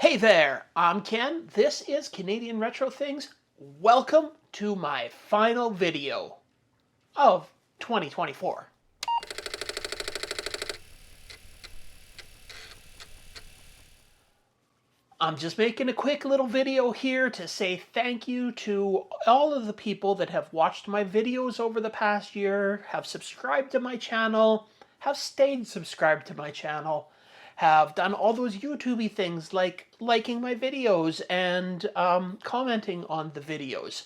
Hey there, I'm Ken. This is Canadian Retro Things. Welcome to my final video of 2024. I'm just making a quick little video here to say thank you to all of the people that have watched my videos over the past year, have subscribed to my channel, have stayed subscribed to my channel, have done all those YouTubey things like liking my videos and commenting on the videos.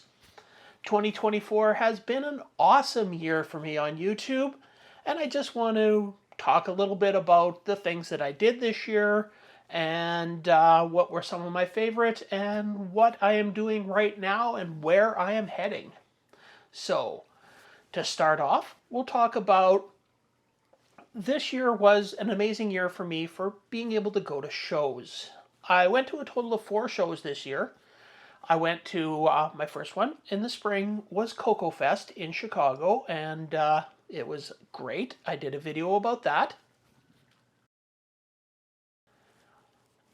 2024 has been an awesome year for me on YouTube, and I just want to talk a little bit about the things that I did this year and what were some of my favorites and what I am doing right now and where I am heading. So, to start off, we'll talk about this year was an amazing year for me for being able to go to shows. I went to a total of 4 shows this year. I went to my first one in the spring was Coco Fest in Chicago, and it was great. I did a video about that.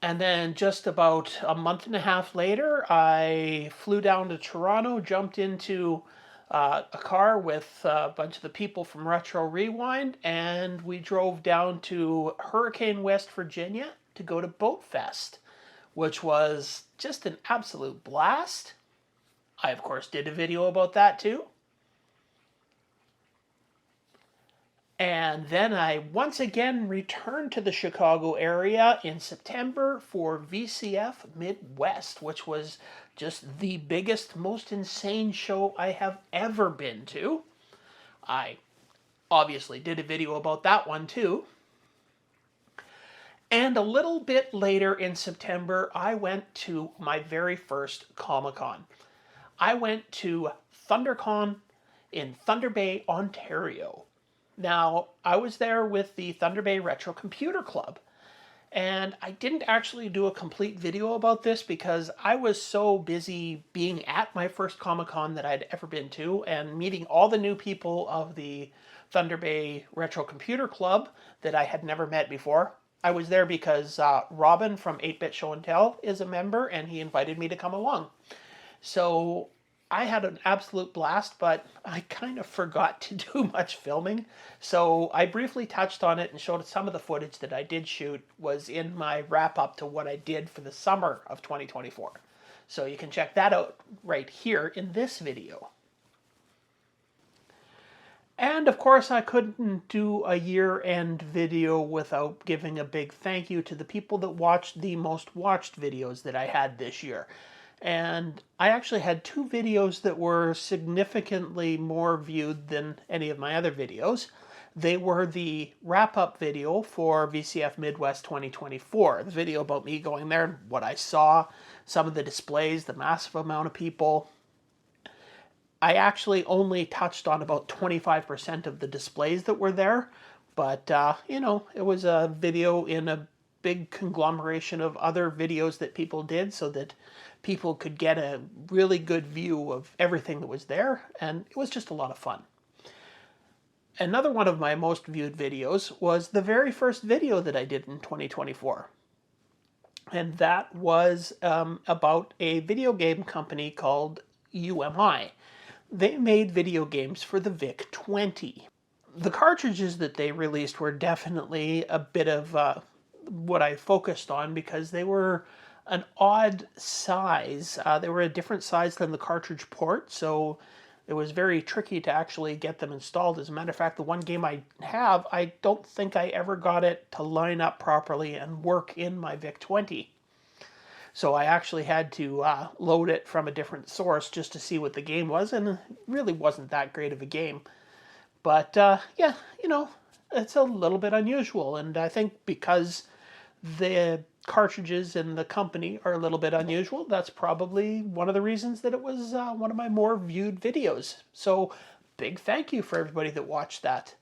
And then just about a month and a half later, I flew down to Toronto, jumped into a car with a bunch of the people from Retro Rewind, and we drove down to Hurricane, West Virginia to go to Boat Fest, which was just an absolute blast. I, of course, did a video about that too. And then I once again returned to the Chicago area in September for VCF Midwest, which was just the biggest, most insane show I have ever been to. I obviously did a video about that one too. And a little bit later in September, I went to my very first Comic-Con. I went to ThunderCon in Thunder Bay, Ontario. Now, I was there with the Thunder Bay Retro Computer Club, and I didn't actually do a complete video about this because I was so busy being at my first Comic-Con that I'd ever been to and meeting all the new people of the Thunder Bay Retro Computer Club that I had never met before. I was there because Robin from 8-Bit Show and Tell is a member, and he invited me to come along. So I had an absolute blast, but I kind of forgot to do much filming. So I briefly touched on it and showed some of the footage that I did shoot was in my wrap up to what I did for the summer of 2024. So you can check that out right here in this video. And of course, I couldn't do a year-end video without giving a big thank you to the people that watched the most watched videos that I had this year. And I actually had 2 videos that were significantly more viewed than any of my other videos. They were the wrap-up video for VCF Midwest 2024, the video about me going there, what I saw, some of the displays, the massive amount of people. I actually only touched on about 25% of the displays that were there, but, you know, it was a video in a big conglomeration of other videos that people did so that people could get a really good view of everything that was there, and it was just a lot of fun. Another one of my most viewed videos was the very first video that I did in 2024, and that was about a video game company called UMI. They made video games for the VIC-20. The cartridges that they released were definitely a bit of what I focused on because they were an odd size. They were a different size than the cartridge port, so it was very tricky to actually get them installed. As a matter of fact, the one game I have, I don't think I ever got it to line up properly and work in my VIC-20. So I actually had to load it from a different source just to see what the game was, and it really wasn't that great of a game. But yeah, you know, it's a little bit unusual, and I think because the cartridges and the company are a little bit unusual, that's probably one of the reasons that it was one of my more viewed videos. So big thank you for everybody that watched that.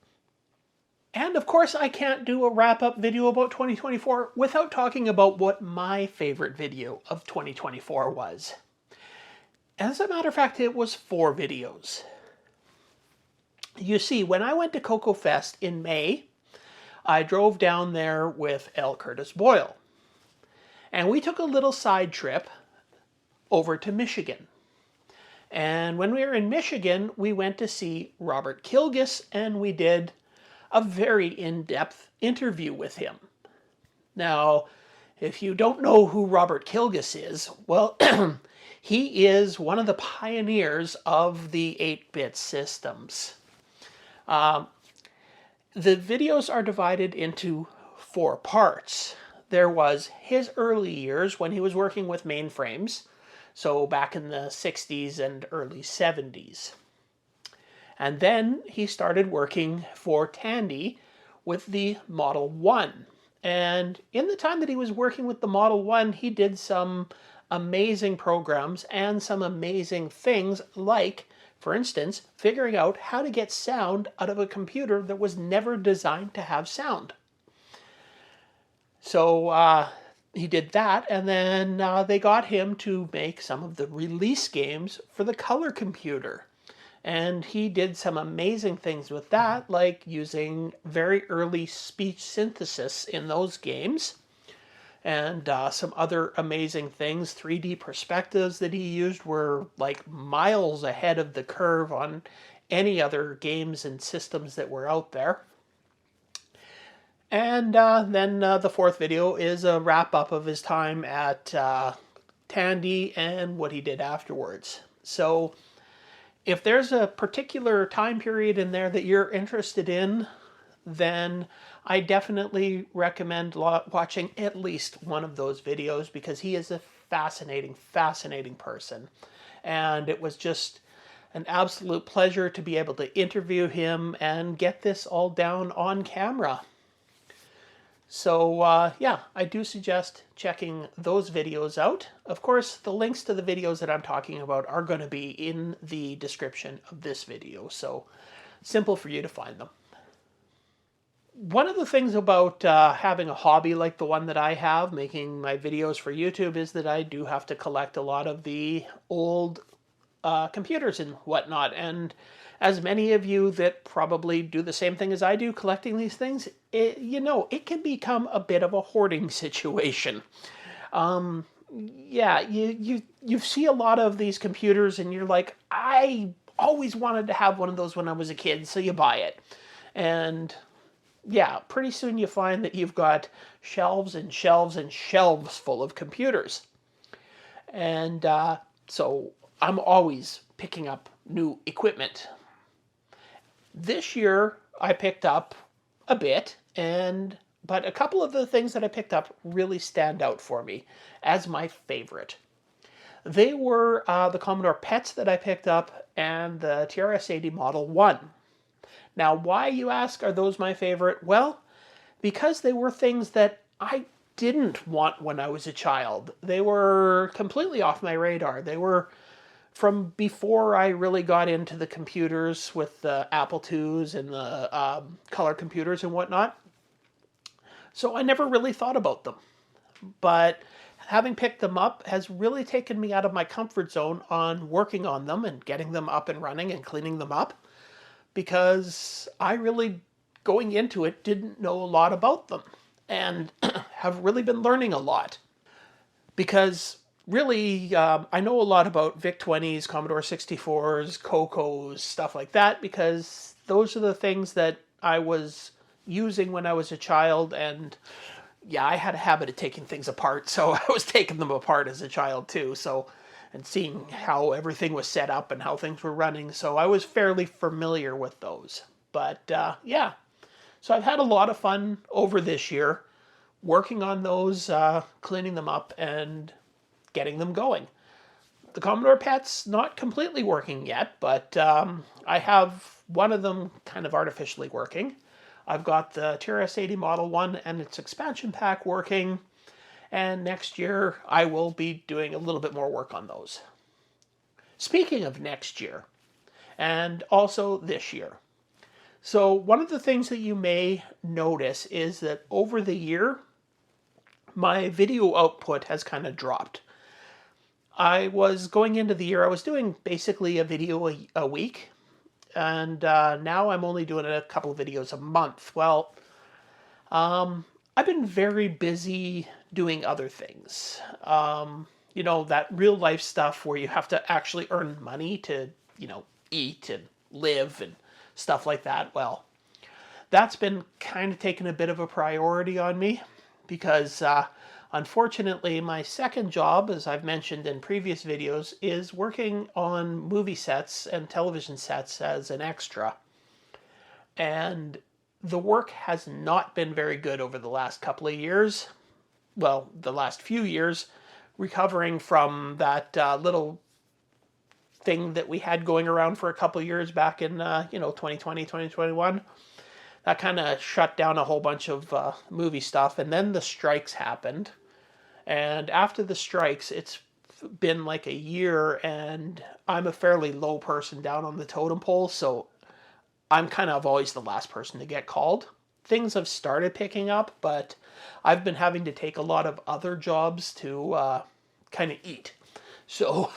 And of course, I can't do a wrap-up video about 2024 without talking about what my favorite video of 2024 was. As a matter of fact, it was 4 videos. You see, when I went to Coco Fest in May, I drove down there with L. Curtis Boyle. And we took a little side trip over to Michigan. And when we were in Michigan, we went to see Robert Kilgus, and we did a very in-depth interview with him. Now, if you don't know who Robert Kilgus is, well, he is one of the pioneers of the 8-bit systems. The videos are divided into 4 parts. There was his early years when he was working with mainframes, so back in the 60s and early 70s. And then he started working for Tandy with the Model 1. And in the time that he was working with the Model 1, he did some amazing programs and some amazing things, like, for instance, figuring out how to get sound out of a computer that was never designed to have sound. So he did that, and then they got him to make some of the release games for the Color computer. And he did some amazing things with that, like using very early speech synthesis in those games. And some other amazing things. 3D perspectives that he used were like miles ahead of the curve on any other games and systems that were out there. And then the 4th video is a wrap-up of his time at Tandy and what he did afterwards. So if there's a particular time period in there that you're interested in, then I definitely recommend watching at least one of those videos, because he is a fascinating, fascinating person. And it was just an absolute pleasure to be able to interview him and get this all down on camera. So yeah, I do suggest checking those videos out. Of course, the links to the videos that I'm talking about are going to be in the description of this video, so simple for you to find them. One of the things about having a hobby like the one that I have, making my videos for YouTube, is that I do have to collect a lot of the old computers and whatnot. And as many of you that probably do the same thing as I do, collecting these things, it can become a bit of a hoarding situation. Yeah, you see a lot of these computers and you're like, I always wanted to have one of those when I was a kid, so you buy it. And yeah, pretty soon you find that you've got shelves and shelves and shelves full of computers. And so I'm always picking up new equipment. This year I picked up a bit, but a couple of the things that I picked up really stand out for me as my favorite. They were the Commodore PETs that I picked up and the TRS-80 Model 1. Now, why, you ask, are those my favorite? Well, because they were things that I didn't want when I was a child. They were completely off my radar. They were from before I really got into the computers with the Apple IIs and the color computers and whatnot. So I never really thought about them. But having picked them up has really taken me out of my comfort zone on working on them and getting them up and running and cleaning them up, because I really, going into it, didn't know a lot about them and have really been learning a lot. Because really, I know a lot about VIC-20s, Commodore 64s, Cocos, stuff like that, because those are the things that I was using when I was a child. And yeah, I had a habit of taking things apart, so I was taking them apart as a child too. So, and seeing how everything was set up and how things were running. So I was fairly familiar with those. But yeah, so I've had a lot of fun over this year working on those, cleaning them up and getting them going. The Commodore PET's not completely working yet, but I have one of them kind of artificially working. I've got the TRS-80 Model 1 and its expansion pack working. And next year, I will be doing a little bit more work on those. Speaking of next year, and also this year. So one of the things that you may notice is that over the year, my video output has kind of dropped. I was going into the year, I was doing basically a video a week. And now I'm only doing a couple of videos a month. Well, I've been very busy doing other things. That real life stuff where you have to actually earn money to, eat and live and stuff like that. Well, that's been kind of taking a bit of a priority on me because unfortunately my second job, as I've mentioned in previous videos, is working on movie sets and television sets as an extra. And the work has not been very good over the last couple of years. Well, the last few years, recovering from that little thing that we had going around for a couple of years back in 2020, 2021. That kind of shut down a whole bunch of movie stuff, and then the strikes happened. And after the strikes, it's been like a year, and I'm a fairly low person down on the totem pole, so I'm kind of always the last person to get called. Things have started picking up, but I've been having to take a lot of other jobs to kind of eat. So,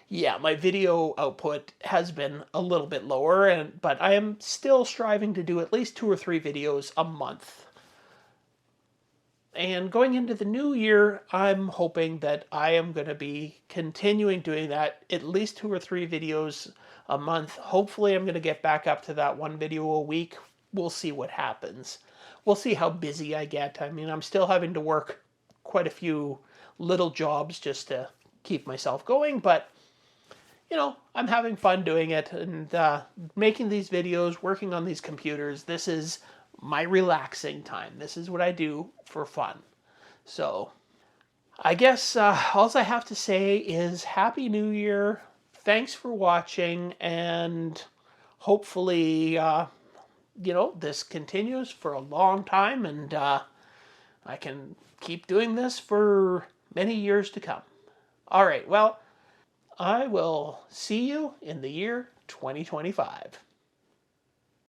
yeah, my video output has been a little bit lower, but I am still striving to do at least 2 or 3 videos a month. And going into the new year, I'm hoping that I am going to be continuing doing that, at least 2 or 3 videos a month. Hopefully I'm going to get back up to that 1 video a week. We'll see what happens. We'll see how busy I get. I mean, I'm still having to work quite a few little jobs just to keep myself going, but I'm having fun doing it and making these videos, working on these computers. This is my relaxing time. This is what I do for fun. So I guess all I have to say is Happy New Year. Thanks for watching, and hopefully, this continues for a long time, and I can keep doing this for many years to come. All right, well, I will see you in the year 2025.